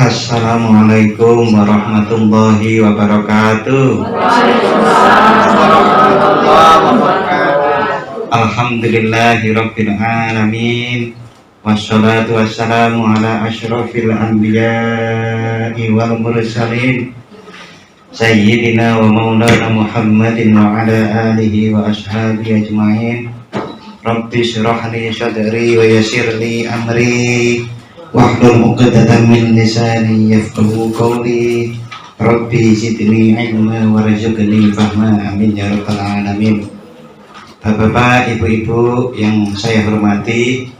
Assalamualaikum warahmatullahi wabarakatuh. Alhamdulillahirabbil alamin. Wassalatu wassalamu ala asyrafil anbiya'i wal mursalin Sayyidina wa maulana Muhammadin wa ala alihi wa ashabihi ajma'in. Rabbi syrah li sadri wa yassir li amri wahlul 'uqdatam min lisani yafqahu qawli. Rabbi zidni ilma warzuqni fahma, amin ya rabbal alamin. Bapak-bapak, ibu-ibu yang saya hormati,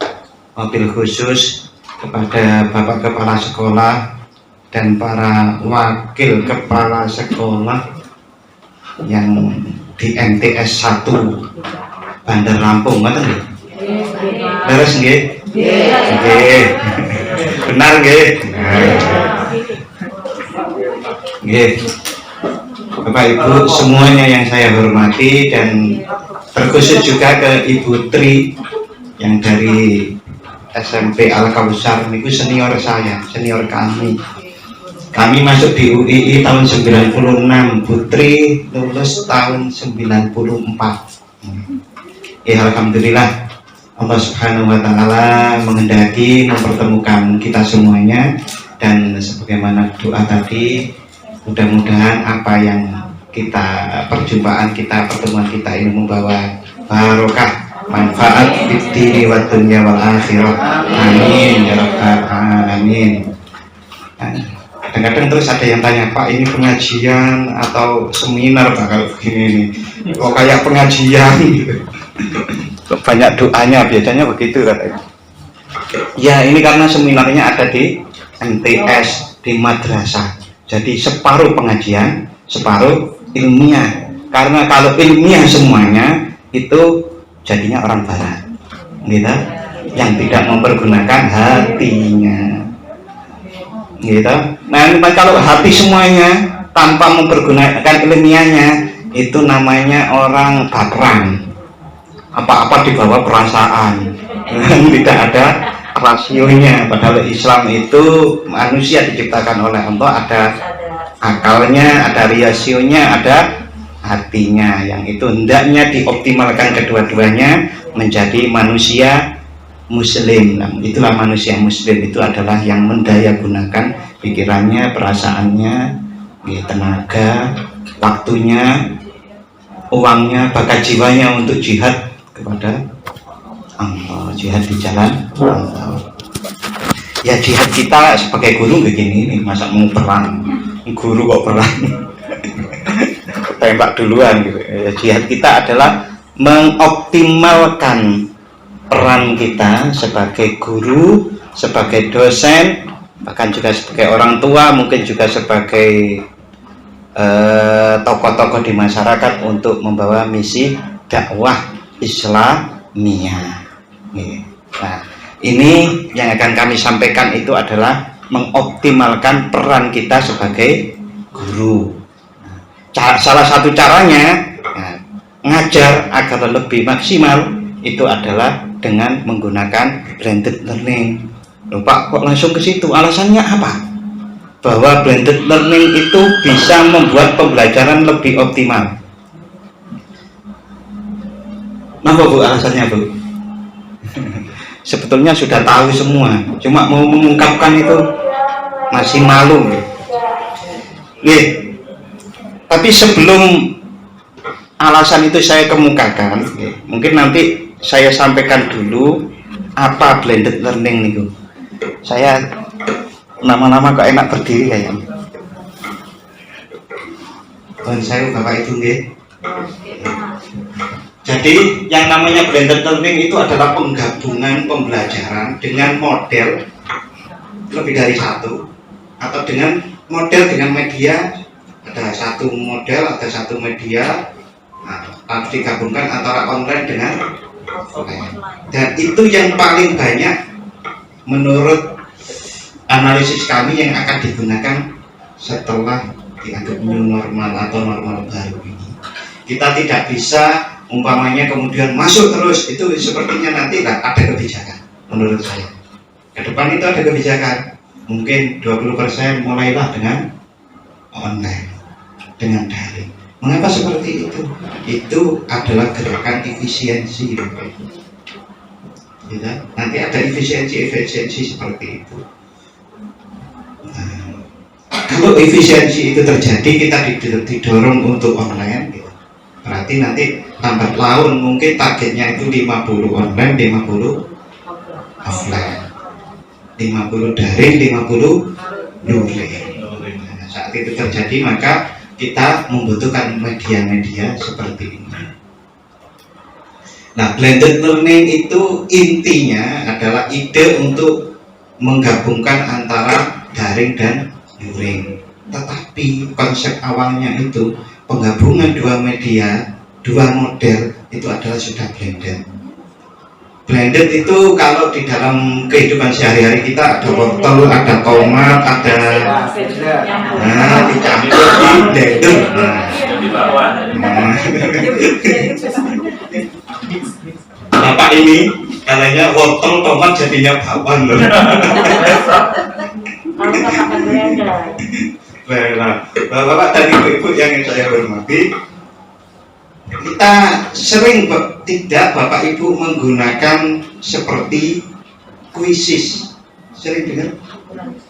wabil khusus kepada Bapak Kepala Sekolah dan para wakil kepala sekolah yang di MTS 1 Bandar Lampung, ngoten nggih? Beres nggih? Nggih. Benar nggih? Nggih. Bapak Ibu semuanya yang saya hormati, dan terkhusus juga ke Ibu Tri yang dari SMP Al Kausar niku senior saya, senior kami. Kami masuk di UII tahun 96, Putri lulus tahun 94. Alhamdulillah Allah Subhanahu wa taala menghendaki mempertemukan kita semuanya, dan sebagaimana doa tadi, mudah-mudahan apa yang kita perjumpaan kita, pertemuan kita ini membawa barokah, manfaat fid dini wad dunya wal akhirah. Amin ya rabbal alamin. Kadang-kadang terus ada yang tanya, Pak, ini pengajian atau seminar Pak kalau begini ini? Oh, kayak pengajian gitu. Banyak doanya, biasanya begitu katanya. Ya, ini karena seminarnya ada di MTS, di madrasah. Jadi separuh pengajian, separuh ilmiah. Karena kalau ilmiah semuanya itu jadinya orang barat, gitu, yang tidak mempergunakan hatinya, gitu. Nah, kalau hati semuanya tanpa mempergunakan ilmiahnya, itu namanya orang baperan. Apa-apa dibawa perasaan, tidak ada rasionya. Padahal Islam itu manusia diciptakan oleh Allah, ada akalnya, ada rasionya, ada hatinya, yang itu hendaknya dioptimalkan kedua-duanya menjadi manusia muslim. Nah, itulah manusia muslim, itu adalah yang mendaya gunakan pikirannya, perasaannya, tenaga, waktunya, uangnya, bakat jiwanya untuk jihad kepada Allah, jihad di jalan Allah. Ya, jihad kita sebagai guru begini nih, masa mau perang, guru kok perang, tembak duluan gitu. Ya, jihad kita adalah mengoptimalkan peran kita sebagai guru, sebagai dosen, bahkan juga sebagai orang tua, mungkin juga sebagai tokoh-tokoh di masyarakat untuk membawa misi dakwah Islamiyah. Nah, ini yang akan kami sampaikan itu adalah mengoptimalkan peran kita sebagai guru. Salah satu caranya ngajar agar lebih maksimal itu adalah dengan menggunakan blended learning. Loh, Pak, kok langsung ke situ? Alasannya apa? Bahwa blended learning itu bisa membuat pembelajaran lebih optimal. Kenapa Bu alasannya, Bu? Sebetulnya sudah tahu semua, cuma mau mengungkapkan itu masih malu. Tapi sebelum alasan itu saya kemukakan, mungkin nanti saya sampaikan dulu apa blended learning itu. Saya lama-lama kok enak berdiri kayaknya. Dan saya Bapak Ibu nggih. Jadi yang namanya blended learning itu adalah penggabungan pembelajaran dengan model lebih dari satu, atau dengan model dengan media, ada satu model, ada satu media, harus digabungkan antara online dengan offline. Dan itu yang paling banyak menurut analisis kami yang akan digunakan setelah dianggap new normal atau normal baru ini. Kita tidak bisa umpamanya kemudian masuk terus, itu sepertinya nanti ada kebijakan menurut saya. Ke depan itu ada kebijakan, mungkin 20% mulailah dengan online, dengan daring. Mengapa seperti itu? Itu adalah gerakan efisiensi, Bapak Ibu. Ya, nanti ada efisiensi seperti itu. Nah, kalau efisiensi itu terjadi, kita didorong untuk online, gitu. Berarti nanti lambat laun mungkin targetnya itu 50 online, 50 offline, 50 daring, 50 luring. Nah, saat itu terjadi maka kita membutuhkan media-media seperti ini. Nah, blended learning itu intinya adalah ide untuk menggabungkan antara daring dan luring. Tetapi konsep awalnya itu penggabungan dua media, dua model itu adalah sudah blended. Blended itu kalau di dalam kehidupan sehari-hari kita ada wortel, ada tomat, ada dicampur di blender. Bapak ini katanya wortel tomat jadinya bawang loh. Bapak dan ibu-ibu yang saya hormati, kita sering tidak Bapak Ibu menggunakan seperti kuisis. Sering dengar?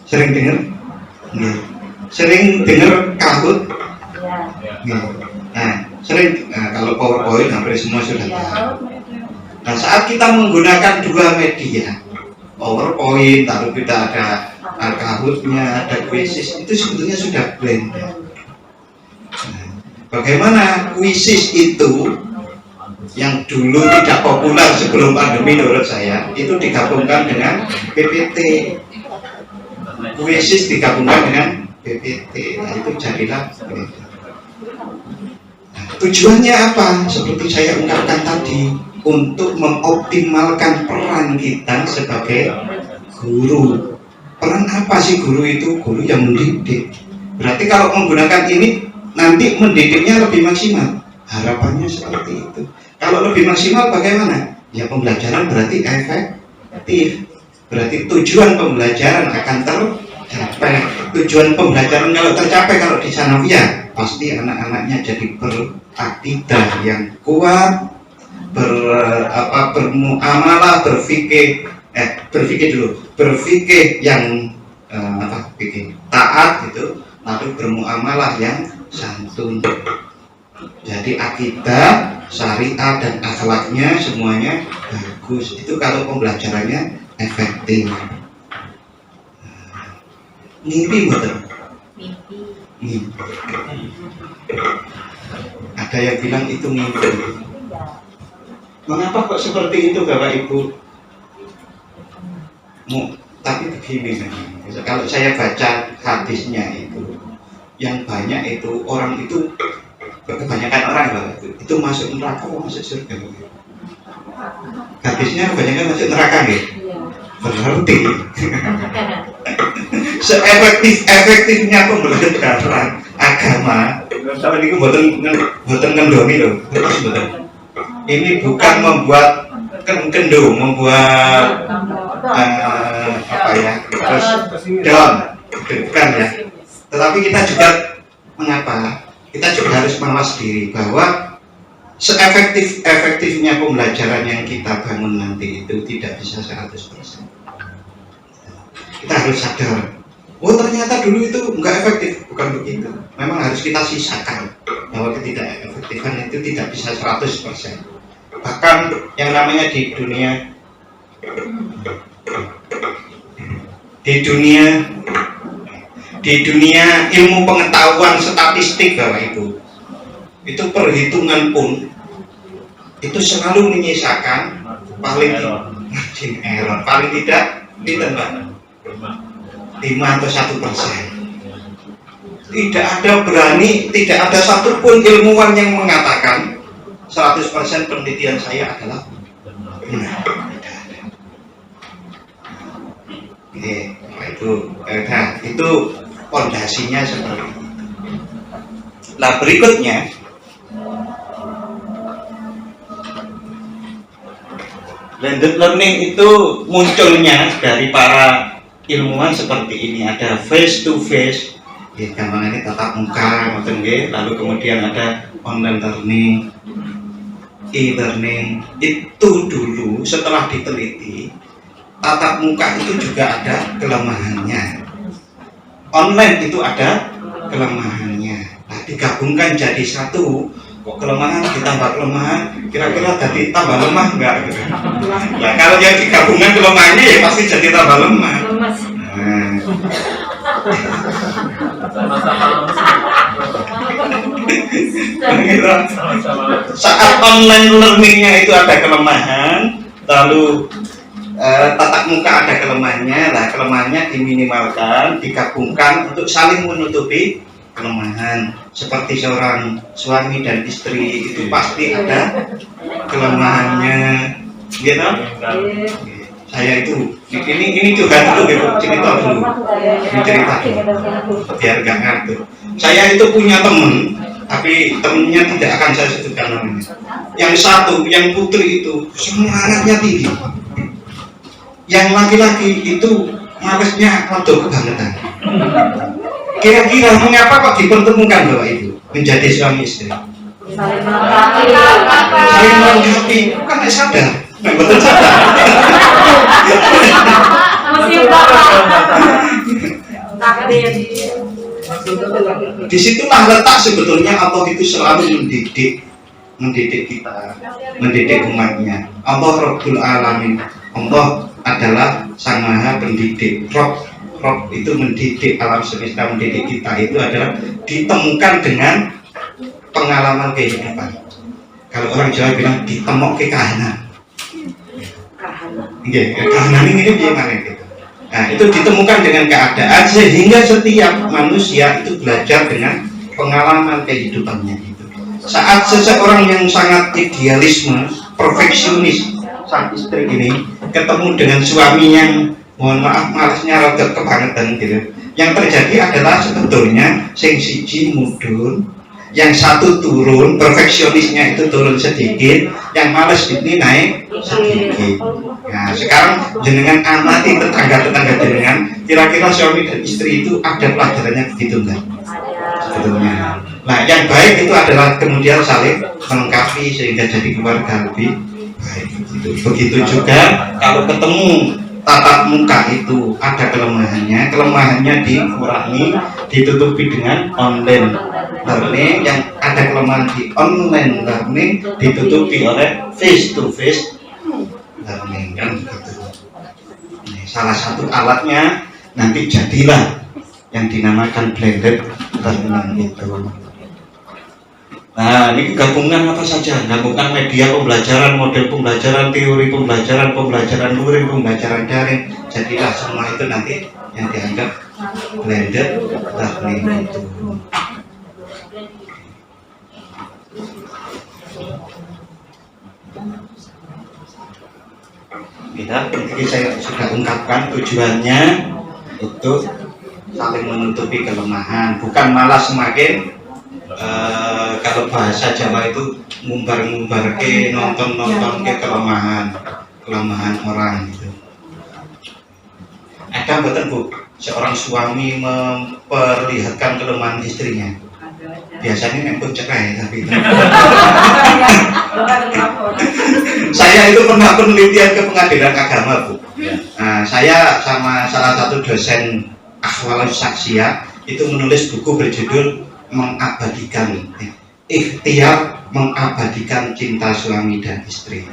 Sering dengar? Ya. Sering dengar Kahoot? Ya. Nah, sering kalau PowerPoint hampir semua sudah tahu. Nah, saat kita menggunakan dua media, PowerPoint, lalu kita ada Kahoot-nya, ada kuisis, itu sebetulnya sudah blended. Bagaimana kuisis itu yang dulu tidak populer sebelum pandemi menurut saya itu digabungkan dengan PPT. Kuisis digabungkan dengan PPT. Nah, itu jadilah blended. Nah, tujuannya apa? Seperti saya ungkapkan tadi, untuk mengoptimalkan peran kita sebagai guru. Peran apa sih guru itu? Guru yang mendidik. Berarti kalau menggunakan ini nanti mendidiknya lebih maksimal. Harapannya seperti itu. Kalau lebih maksimal bagaimana? Ya pembelajaran berarti efektif. Berarti tujuan pembelajaran akan tercapai. Tujuan pembelajaran kalau tercapai, kalau di Sanawiyah pasti anak-anaknya jadi berakidah yang kuat, bermuamalah, berfikih yang taat gitu, lalu bermuamalah yang santun. Jadi akidah, syariat dan akhlaknya semuanya bagus. Itu kalau pembelajarannya efektif. Mimpi betul. Mimpi. Ada yang bilang itu mimpi. Mengapa kok seperti itu Bapak Ibu? Tapi begini, kalau saya baca hadisnya yang banyak itu orang itu, kebanyakan orang itu masuk neraka atau masuk surga? Hadisnya kebanyakan masuk neraka gitu. Berarti seefektifnya pembelajaran agama, sama ini buatan kendoni loh. Ini bukan membuat kendung, membuat terus down, bukan ya. Tetapi kita juga mengapa? Kita juga harus mawas diri bahwa seefektifnya pembelajaran yang kita bangun nanti itu tidak bisa 100%. Kita harus sadar, oh ternyata dulu itu enggak efektif, bukan begitu. Memang harus kita sisakan bahwa ketidakefektifan itu tidak bisa 100%. Bahkan yang namanya di dunia ilmu pengetahuan statistik Bapak Ibu, itu perhitungan pun itu selalu menyisakan paling tidak ditambah 5 atau 1%. Tidak ada satupun ilmuwan yang mengatakan 100% penelitian saya adalah benar. Itu fondasinya seperti itu. Nah berikutnya, blended learning itu munculnya dari para ilmuwan seperti ini, ada face to face, ya, gampangannya tatap muka, lalu kemudian ada online learning, e-learning. Itu dulu setelah diteliti, tatap muka itu juga ada kelemahannya, online itu ada kelemahannya. Nah, digabungkan jadi satu, kok kelemahan ditambah kelemahan, kira-kira jadi tambah lemah enggak gitu. Nah, kalau yang digabungkan kelemahannya ya pasti jadi tambah lemah. Saat online learningnya itu ada kelemahan, lalu tatap muka ada kelemahannya. Nah, kelemahannya diminimalkan, digabungkan untuk saling menutupi kelemahan. Seperti seorang suami dan istri itu pasti ada kelemahannya, gitu. Saya itu ini juga dulu gitu, cerita dulu, biar gak ngantuk. Saya itu punya temen, tapi temennya tidak akan saya sebutkan namanya. Yang satu, yang putri itu semangatnya tinggi, yang laki-laki itu malesnya rada kebangetan. Kira-kira mengapa kok dipertemukan Bapak Ibu menjadi suami istri? Saling melengkapi, bukan sadar, betul sadar. Disitulah letak sebetulnya Allah itu selalu mendidik kita, mendidik umatnya. Allah Rabbul Alamin, Allah adalah Sang Maha Pendidik. Rob itu mendidik alam semesta, mendidik kita itu adalah ditemukan dengan pengalaman kehidupan. Kalau orang Jawa bilang ditemok ke kahanan. Kahanan ini gimana gitu. Nah, itu ditemukan dengan keadaan sehingga setiap manusia itu belajar dengan pengalaman kehidupannya itu. Saat seseorang yang sangat idealisme, perfeksionis, sang istri ini ketemu dengan suami yang mohon maaf malasnya rada kebangetan gitu. Yang terjadi adalah sebetulnya sing siji mudun, yang satu turun, perfeksionisnya itu turun sedikit, yang malas ini naik sedikit. Nah, sekarang jenengan amati tetangga-tetangga jenengan, kira-kira suami dan istri itu ada pelajarannya begitu enggak? Sebetulnya. Nah, yang baik itu adalah kemudian saling melengkapi sehingga jadi keluarga lebih baik. Begitu juga kalau ketemu tatap muka itu ada kelemahannya dikurangi, ditutupi dengan online learning. Yang ada kelemahan di online learning ditutupi oleh face to face learning, kan begitu. Nah, salah satu alatnya nanti jadilah yang dinamakan blended learning itu. Nah, ini gabungan apa saja? Gabungan media pembelajaran, model pembelajaran, teori pembelajaran, pembelajaran luring, pembelajaran daring. Jadilah semua itu nanti yang dianggap blended learning itu. Tadi saya sudah ungkapkan tujuannya untuk saling menutupi kelemahan, bukan malah semakin kalau bahasa Jawa itu ngumbar ke nonton ke kelemahan orang gitu. Ada betul Bu, seorang suami memperlihatkan kelemahan istrinya. Biasanya nempel cerai tapi itu. Saya itu pernah penelitian ke pengadilan agama Bu. Nah, saya sama salah satu dosen Akhwalus Saksiyah itu menulis buku berjudul Mengabadikan Ikhtiar Mengabadikan Cinta Suami dan Istri.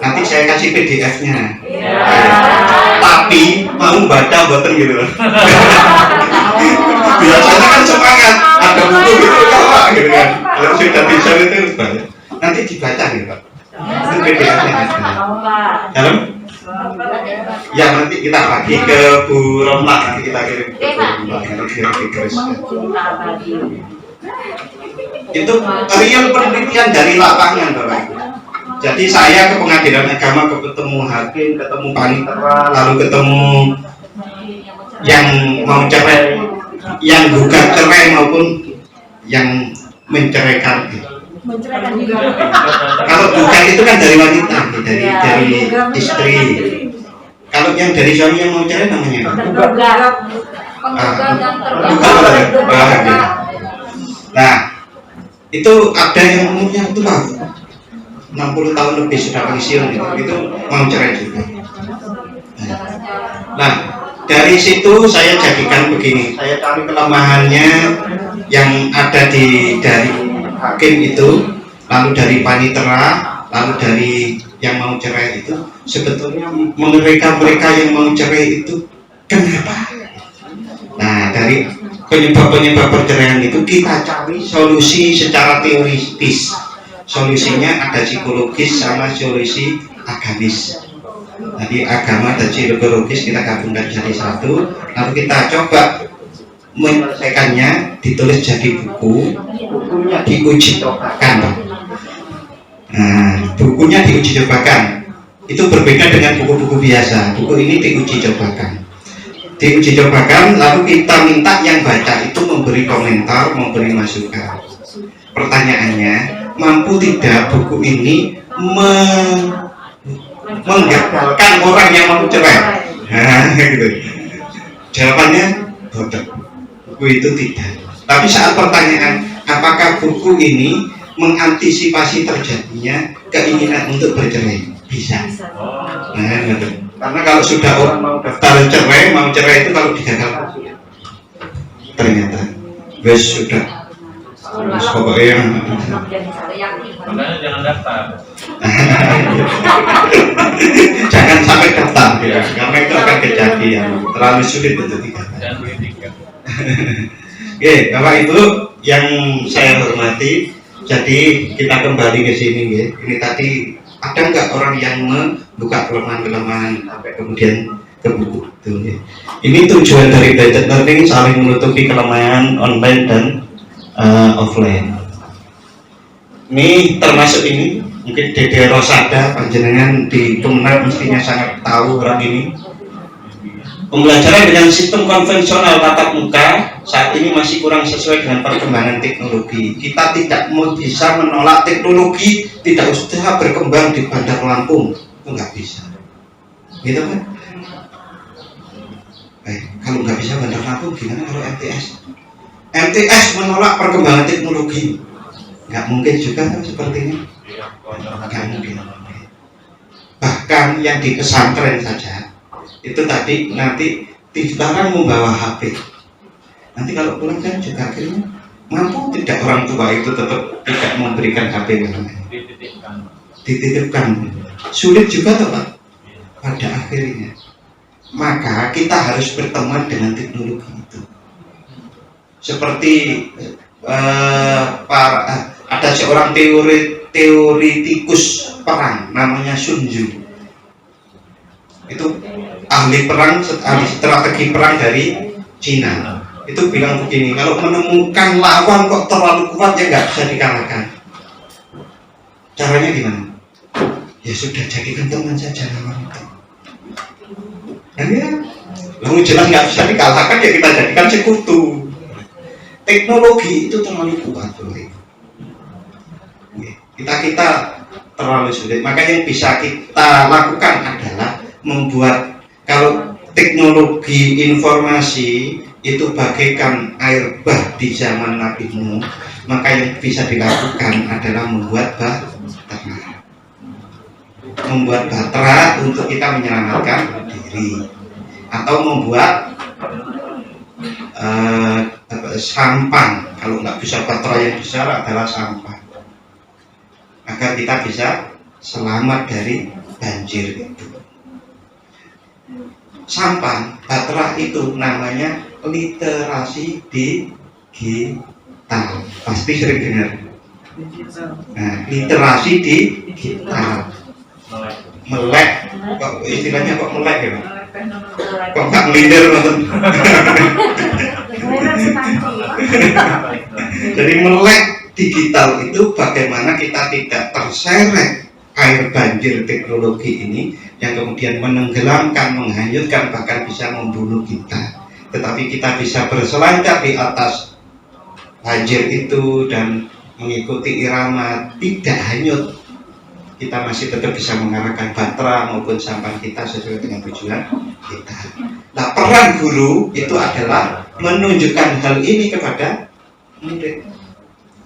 Nanti saya kasih PDF-nya. Tapi mau baca buatan gitu. Biasanya kan semangat, ada buku gitu kalau gitu kan. Kalau sudah bisa itu banyak. Nanti dibaca gitu Pak. Itu PDF-nya. Dalam? Ya nanti kita bagi ke Bu Romla, nanti kita kirim ke Bu Romla. Itu real penelitian dari lapangan Bapak Ibu. Jadi saya ke pengadilan agama, ketemu hakim, ketemu panitera, lalu ketemu yang mau cerai, yang gugat cerai maupun yang menceraikan. Kalau gugat itu kan dari wanita, dari istri. Kalau yang dari suami yang mau cerai namanya apa? Penggugat. Nah, itu ada yang umurnya tua, 60 tahun lebih sudah pensiun, itu mau cerai juga. Nah, dari situ saya jadikan begini, saya cari kelemahannya yang ada dari hakim itu, lalu dari panitera, lalu dari yang mau cerai itu, sebetulnya mereka yang mau cerai itu kenapa? Nah, dari penyebab-penyebab perceraian itu kita cari solusi secara teoritis. Solusinya ada psikologis sama solusi agamis. Jadi agama dan psikologis kita gabungkan jadi satu, lalu kita coba menyelesaikannya, ditulis jadi buku, bukunya diuji cobakan. Nah, bukunya diuji cobakan. Itu berbeda dengan buku-buku biasa. Buku ini diuji cobakan. Diuji cobakan, lalu kita minta yang baca itu memberi komentar, memberi masukan. Pertanyaannya, mampu tidak buku ini menggagalkan orang yang mau cerai? Nah, gitu. Jawabannya bodoh. Buku itu tidak. Tapi saat pertanyaan, apakah buku ini mengantisipasi terjadinya keinginan untuk bercerai? Bisa. Nah, gitu. Karena kalau sudah orang mau daftar cerai, mau cerai itu kalau digagalkan ternyata wes sudah pokoknya makanya jangan daftar. Jangan sampai daftar ya, karena itu akan kejadian terlalu sulit untuk digagalkan. Jangan beli tiket. Oke, Bapak Ibu yang saya hormati, jadi kita kembali ke sini ya. Ini tadi ada nggak orang yang membuka kelemahan-kelemahan sampai kemudian ke buku itu ya. Ini tujuan dari blended learning, saling menutupi kelemahan online dan offline. Ini termasuk ini mungkin Dede Rosada, panjenengan di Kemenang mestinya sangat tahu orang ini. Pembelajaran dengan sistem konvensional tatap muka saat ini masih kurang sesuai dengan perkembangan teknologi. Kita tidak bisa menolak teknologi, tidak usah berkembang di Bandar Lampung, itu nggak bisa, gitu kan? Kalau nggak bisa Bandar Lampung, gimana kalau MTS? MTS menolak perkembangan teknologi, nggak mungkin juga kan sepertinya, nggak mungkin. Bahkan yang di pesantren saja itu tadi nanti dilarang membawa HP. Nanti kalau pulang kan juga akhirnya mampu tidak orang tua itu tetap tidak memberikan HP dititipkan. Sulit juga tuh Pak pada akhirnya. Maka kita harus berteman dengan teknologi itu. Seperti ada seorang teoritikus perang namanya Sun Tzu. Itu ahli perang, ahli strategi perang dari Cina. Itu bilang begini, kalau menemukan lawan kok terlalu kuat ya nggak bisa dikalahkan. Caranya gimana? Ya sudah, jadikan teman saja lawan itu. Dan ya, lalu jelas nggak bisa dikalahkan ya kita jadikan sekutu. Teknologi itu terlalu kuat loh. Kita terlalu sulit. Maka yang bisa kita lakukan adalah membuat, kalau teknologi informasi itu bagaikan air bah di zaman Nabi Nuh, maka yang bisa dilakukan adalah membuat bahtera. Membuat bahtera untuk kita menyelamatkan diri, atau membuat sampan. Kalau nggak bisa bahtera yang besar adalah sampan, agar kita bisa selamat dari banjir itu. Sampan, bahtera itu namanya literasi digital. Pasti sering dengar. Nah, literasi digital. Melek, kok istilahnya kok melek ya? Kok nggak melindir nonton? Jadi melek digital itu bagaimana kita tidak terseret air banjir teknologi ini yang kemudian menenggelamkan, menghanyutkan, bahkan bisa membunuh kita. Tetapi kita bisa berselancar di atas banjir itu dan mengikuti irama, tidak hanyut. kita masih tetap bisa mengarahkan batra maupun sampan kita sesuai dengan tujuan kita. Nah, peran guru itu adalah menunjukkan hal ini kepada murid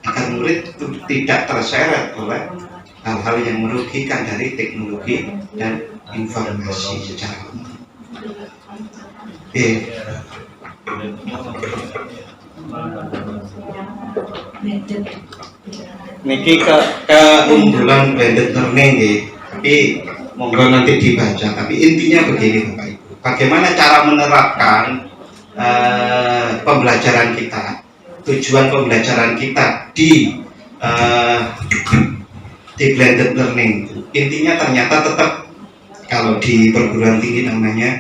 agar murid itu tidak terseret oleh hal-hal yang merugikan dari teknologi dan informasi secara umum. Niki keunggulan blended learning ya. Tapi monggo nanti dibaca. Tapi intinya begini Bapak Ibu, bagaimana cara menerapkan pembelajaran kita, tujuan pembelajaran kita di blended learning. Intinya ternyata tetap kalau di perguruan tinggi namanya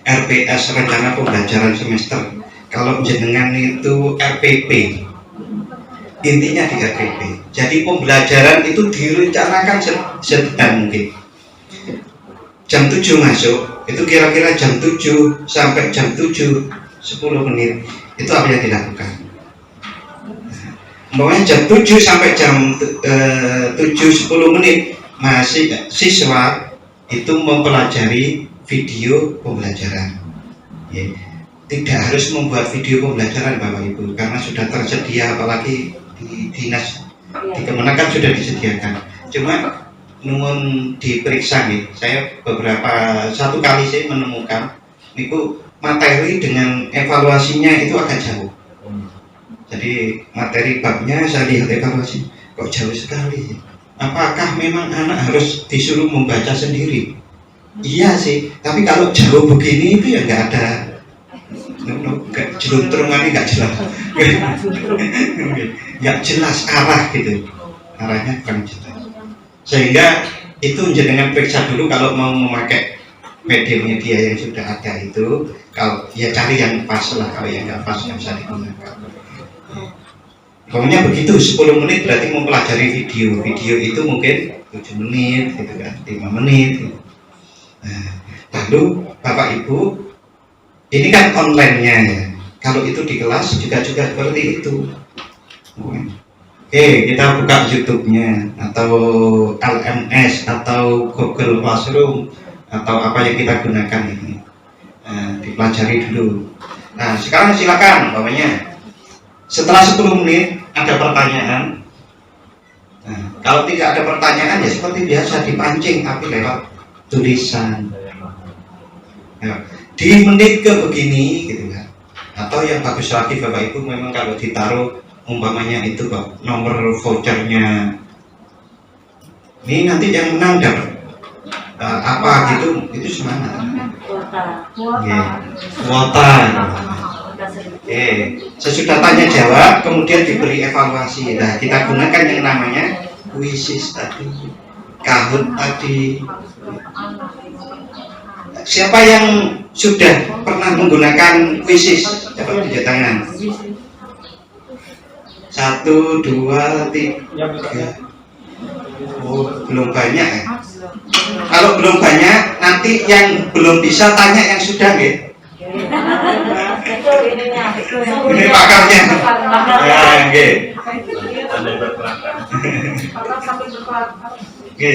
RPS, rencana pembelajaran semester. Kalau jenengan itu RPP, intinya di RPP. Jadi pembelajaran itu direncanakan sedang mungkin. Jam 7 masuk, itu kira-kira jam 7 sampai jam 7 10 menit itu apa yang dilakukan? Pokoknya jam 7 sampai jam 7 10 menit masih siswa itu mempelajari video pembelajaran. Ya. Tidak harus membuat video pembelajaran Bapak Ibu, karena sudah tersedia, apalagi di dinas di Kemenaker sudah disediakan. Cuma nuwun diperiksa nih, saya satu kali saya menemukan itu materi dengan evaluasinya itu agak jauh. Jadi materi babnya saya lihat evaluasi kok jauh sekali. Apakah memang anak harus disuruh membaca sendiri? Iya sih, tapi kalau jauh begini itu ya nggak ada jeluntrungannya, nggak jelas, nggak jelas arah gitu, arahnya kurang jelas. Sehingga itu jenengan periksa dulu kalau mau memakai media yang sudah ada itu, kalau ya cari yang pas lah, kalau yang nggak pas yang bisa digunakan. Pokoknya begitu, 10 menit berarti mempelajari video itu mungkin 7 menit gitu kan, 5 menit gitu. Nah, lalu Bapak Ibu, ini kan online-nya ya. Kalau itu di kelas juga seperti itu. Oke, kita buka YouTube-nya atau LMS atau Google Classroom atau apa yang kita gunakan ini. Nah, dipelajari dulu. Nah, sekarang silakan, umpamanya setelah 10 menit ada pertanyaan. Nah, kalau tidak ada pertanyaan ya seperti biasa dipancing tapi lewat tulisan. Nah, di menit ke begini gitu kan, atau yang bagus lagi Bapak Ibu memang kalau ditaruh umpamanya itu Pak, nomor vouchernya ini nanti yang menang dapat apa gitu, itu semangat kuota. Sesudah tanya jawab kemudian diberi evaluasi. Nah, kita gunakan yang namanya quizzes tadi, Kahoot tadi. Siapa yang sudah pernah menggunakan quizzes? Dapat tunjuk tangan. 1, 2, 3. Oh, belum banyak ya? Kalau belum banyak, nanti yang belum bisa tanya yang sudah ya. Ini pakarnya. Ya, oke. Oke.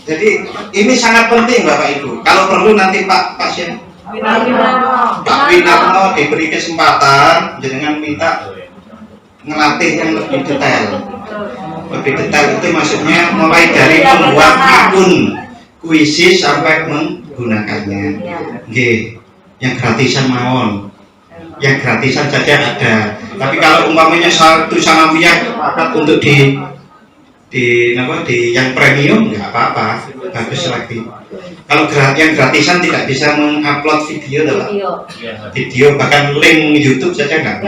Jadi ini sangat penting Bapak Ibu. Kalau perlu nanti Pak pasien Pak Winarno diberi kesempatan, jangan minta ngelatih yang lebih detail. Lebih detail itu maksudnya mulai dari membuat akun quizzes sampai menggunakannya. Oke. Yang gratisan mawon. Yang gratisan saja ada. Tapi kalau umpamanya satu sanawiyah sepakat untuk di yang premium nggak apa-apa, bagus lagi. Kalau yang gratisan tidak bisa mengupload video bahkan link YouTube saja nggak.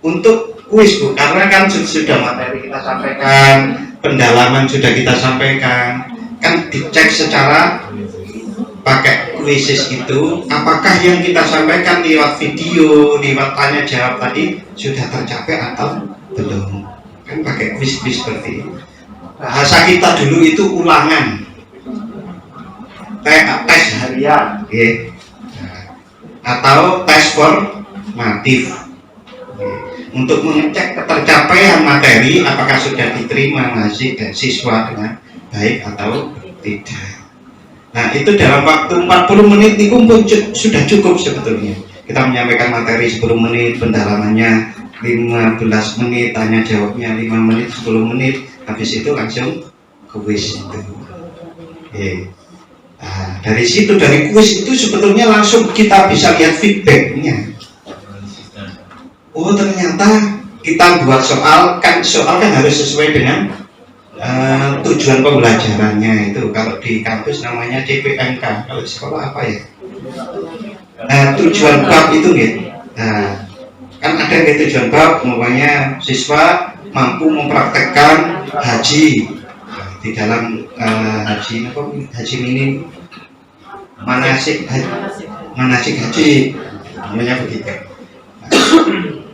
Untuk kuis Bu, karena kan sudah materi kita sampaikan, pendalaman sudah kita sampaikan, kan dicek secara pakai quizzes itu, apakah yang kita sampaikan lewat video, lewat tanya jawab tadi sudah tercapai atau belum. Kan pakai quiz seperti itu. Bahasa kita dulu itu ulangan, tes harian, atau tes formatif. untuk mengecek ketercapaian materi apakah sudah diterima siswa dengan baik atau tidak. Nah itu dalam waktu 40 menit itu pun sudah cukup sebetulnya. Kita menyampaikan materi 10 menit, pendalamannya 15 menit, tanya jawabnya 5 menit, 10 menit, habis itu langsung kuis itu. Nah, dari situ, dari kuis itu sebetulnya langsung kita bisa lihat feedbacknya. Oh ternyata kita buat soal kan harus sesuai dengan tujuan pembelajarannya itu. Kalau di kampus namanya CPMK, kalau di sekolah apa ya? Tujuan bab itu ya. Nah, kan ada tujuan bab, umpamanya siswa mampu mempraktekkan haji di dalam haji minim manasik haji namanya begitu.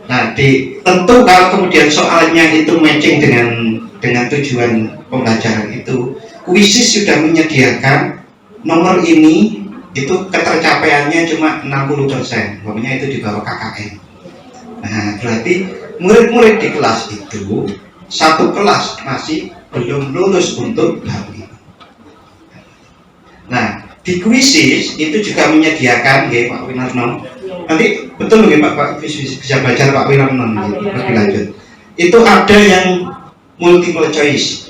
Nah, tentu kalau kemudian soalnya itu matching dengan tujuan pembelajaran itu, kuisis sudah menyediakan nomor ini itu ketercapaiannya cuma 60%, pokoknya itu di bawah KKN. Nah, berarti murid-murid di kelas itu satu kelas masih belum lulus untuk bab ini. Nah, di kuisis itu juga menyediakan, ya Pak Winarno. Nanti betul nggih Pak bisa belajar Pak Winarno lebih lanjut. Itu ada yang multiple choice.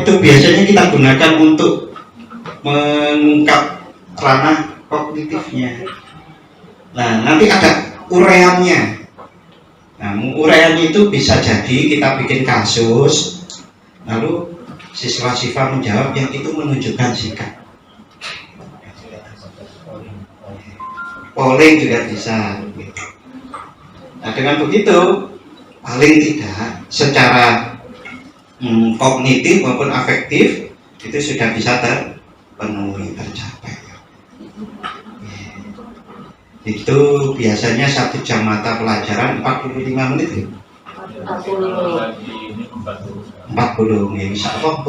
Itu biasanya kita gunakan untuk mengungkap ranah kognitifnya. Nah, nanti ada uraiannya. Nah, uraiannya itu bisa jadi kita bikin kasus, lalu siswa-siswa menjawab yang itu menunjukkan sikap. Polling juga bisa. Nah, dengan begitu paling tidak secara kognitif maupun afektif itu sudah bisa terpenuhi, tercapai. Itu biasanya 1 jam mata pelajaran 45 menit ya? 40 ya, bisa kok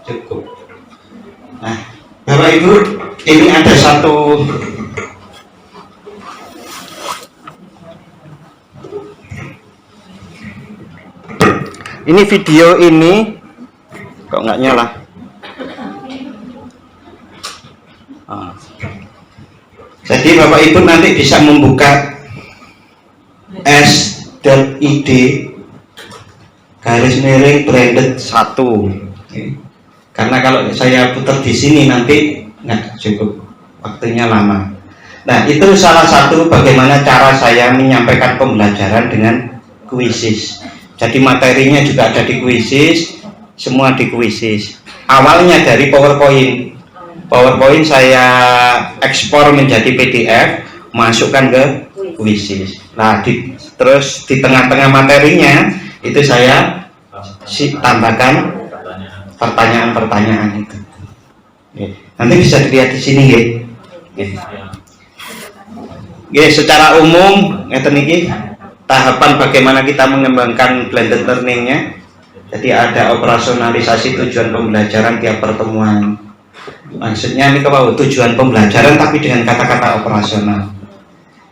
cukup. Nah, Bapak Ibu, ini ada satu video ini kok nggak nyala. Jadi Bapak Ibu nanti bisa membuka s.id /blended 1. Karena kalau saya putar di sini nanti nggak cukup, waktunya lama. Nah, itu salah satu bagaimana cara saya menyampaikan pembelajaran dengan kuisis. Jadi materinya juga ada di kuisis, semua di kuisis. Awalnya dari PowerPoint saya ekspor menjadi PDF, masukkan ke kuisis. Nah, terus di tengah-tengah materinya itu saya tambahkan pertanyaan-pertanyaan itu. Nanti bisa dilihat di sini ya. Secara umum ngeten iki tahapan bagaimana kita mengembangkan blended learning-nya. Jadi ada operasionalisasi tujuan pembelajaran tiap pertemuan. Maksudnya ini tujuan pembelajaran tapi dengan kata-kata operasional.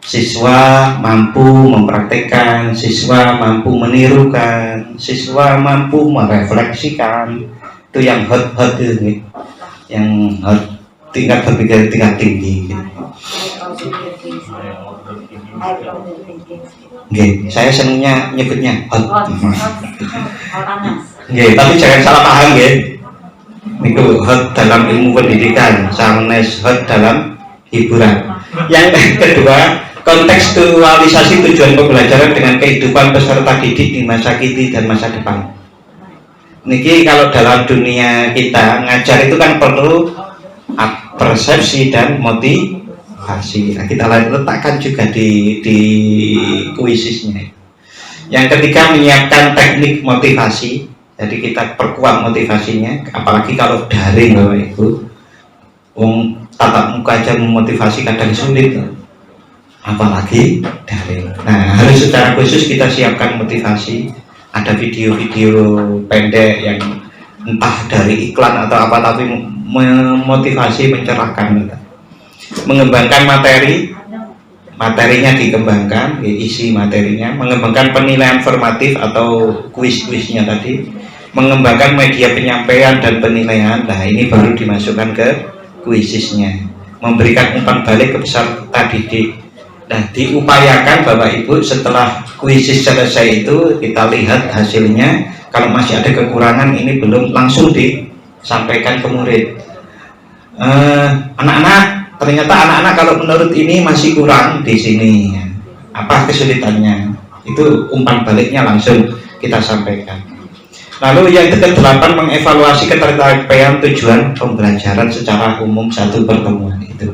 Siswa mampu mempraktekkan, siswa mampu menirukan, siswa mampu merefleksikan. Itu yang hot ini, yang hot, tingkat berpikir tingkat tinggi. Saya senangnya nyebutnya hot. Tapi jangan salah paham itu hot dalam ilmu pendidikan, sannes hot dalam hiburan. Yang kedua, kontekstualisasi tujuan pembelajaran dengan kehidupan peserta didik di masa kini dan masa depan. Niki kalau dalam dunia kita ngajar itu kan perlu persepsi dan motivasi. Nah, kita letakkan juga di kuisisnya. Yang ketiga, menyiapkan teknik motivasi. Jadi kita perkuat motivasinya, apalagi kalau daring Bapak Ibu. Tatap muka aja memotivasi kadang sulit, apalagi daring. Nah, harus secara khusus kita siapkan motivasi. Ada video-video pendek yang entah dari iklan atau apa, tapi memotivasi, mencerahkan kita. Mengembangkan materi materinya dikembangkan, isi materinya, mengembangkan penilaian formatif atau kuis-kuisnya tadi, mengembangkan media penyampaian dan penilaian. Nah, ini baru dimasukkan ke kuisisnya, memberikan umpan balik ke peserta didik. Nah, diupayakan Bapak Ibu setelah kuisis selesai itu kita lihat hasilnya, kalau masih ada kekurangan ini belum langsung disampaikan ke murid. Anak-anak, ternyata anak-anak kalau menurut ini masih kurang di sini, apa kesulitannya, itu umpan baliknya langsung kita sampaikan. Lalu yang ke-8, mengevaluasi ketercapaian tujuan pembelajaran secara umum satu pertemuan itu.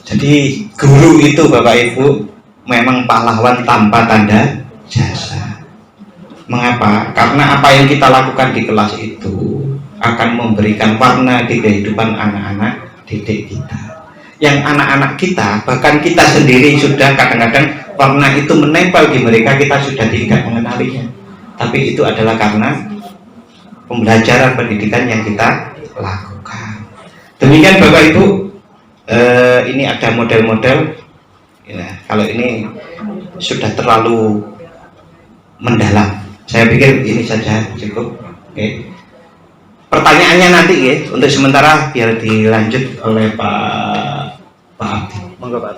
Jadi guru itu Bapak Ibu memang pahlawan tanpa tanda jasa. Mengapa? Karena apa yang kita lakukan di kelas itu akan memberikan warna di kehidupan anak-anak didik kita. Yang anak-anak kita, bahkan kita sendiri sudah kadang-kadang warna itu menempel di mereka, kita sudah tidak mengenalinya. Tapi itu adalah karena pembelajaran pendidikan yang kita lakukan. Demikian Bapak Ibu, ini ada model-model. Ya, kalau ini sudah terlalu mendalam, saya pikir ini saja cukup. Oke. Pertanyaannya nanti ya, untuk sementara biar dilanjut oleh Pak Abdi. Monggo Pak.